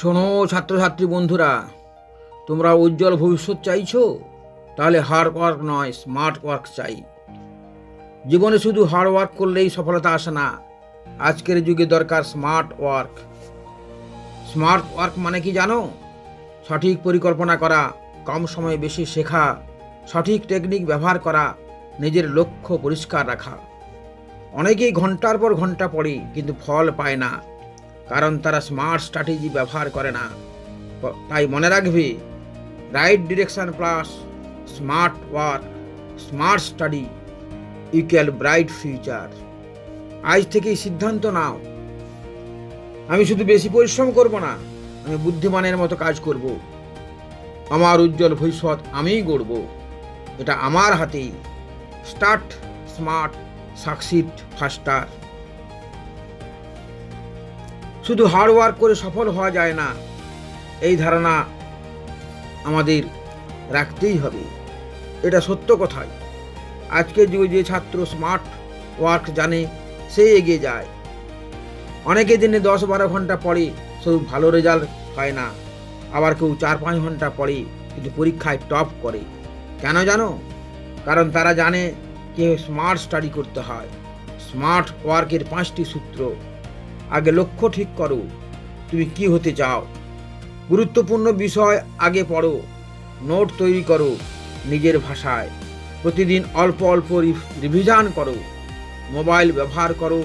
শোনো ছাত্রছাত্রী বন্ধুরা, তোমরা উজ্জ্বল ভবিষ্যৎ চাইছো? তাহলে হার্ড ওয়ার্ক নয়, স্মার্ট ওয়ার্ক চাই। জীবনে শুধু হার্ড ওয়ার্ক করলেই সফলতা আসে না। আজকের যুগে দরকার স্মার্ট ওয়ার্ক। স্মার্ট ওয়ার্ক মানে কি জানো? সঠিক পরিকল্পনা করা, কম সময়ে বেশি শেখা, সঠিক টেকনিক ব্যবহার করা, নিজের লক্ষ্য পরিষ্কার রাখা। অনেকেই ঘন্টার পর ঘন্টা পড়ে কিন্তু ফল পায় না, কারণ তারা স্মার্ট স্ট্র্যাটেজি ব্যবহার করে না। তাই মনে রাখবে, right direction plus smart work, smart study equal bright future. আজ থেকেই সিদ্ধান্ত নাও, আমি শুধু বেশি পরিশ্রম করব না, আমি বুদ্ধিমানের মতো কাজ করব। আমার উজ্জ্বল ভবিষ্যৎ আমিই গড়ব, এটা আমার হাতেই। Start smart, succeed ফাস্টার। শুধু হার্ড ওয়ার্ক করে সফল হওয়া যায় না, এই ধারণা আমাদের রাখতেই হবে। এটা সত্য কথাই। আজকের যুগে যে ছাত্র স্মার্ট ওয়ার্ক জানে, সে এগিয়ে যায়। অনেকে দিনে 10-12 ঘন্টা পড়ে, শুধু ভালো রেজাল্ট হয় না। আবার কেউ 4-5 ঘন্টা পড়ে কিন্তু পরীক্ষায় টপ করে। কেন জানো? কারণ তারা জানে কিভাবে স্মার্ট স্টাডি করতে হয়। স্মার্ট ওয়ার্কের 5টি সূত্র। আগে লক্ষ্য ঠিক করো, তুমি কি হতে চাও। গুরুত্বপূর্ণ বিষয় আগে পড়ো, নোট তৈরি করো নিজের ভাষায়। প্রতিদিন অল্প অল্প রিভিশন করো। মোবাইল ব্যবহার করো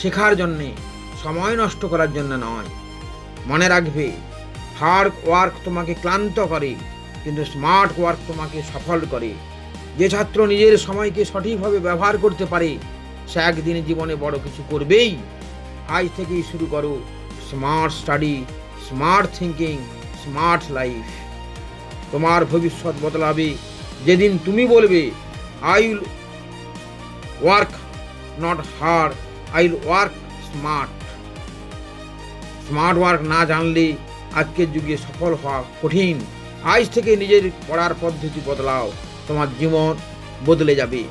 শেখার জন্যে, সময় নষ্ট করার জন্য নয়। মনে রাখবে, হার্ড ওয়ার্ক তোমাকে ক্লান্ত করে, কিন্তু স্মার্ট ওয়ার্ক তোমাকে সফল করে। যে ছাত্র নিজের সময়কে সঠিকভাবে ব্যবহার করতে পারে, সে একদিন জীবনে বড় কিছু করবেই। আজ থেকেই শুরু করো smart study, smart thinking, smart life. তোমার ভবিষ্যৎ বদলাবে যেদিন তুমি বলবে, I will work not hard, I will work smart. Smart work না জানলে আজকের যুগে সফল হওয়া কঠিন। আজ থেকে নিজের পড়ার পদ্ধতি বদলাও, তোমার জীবন বদলে যাবে।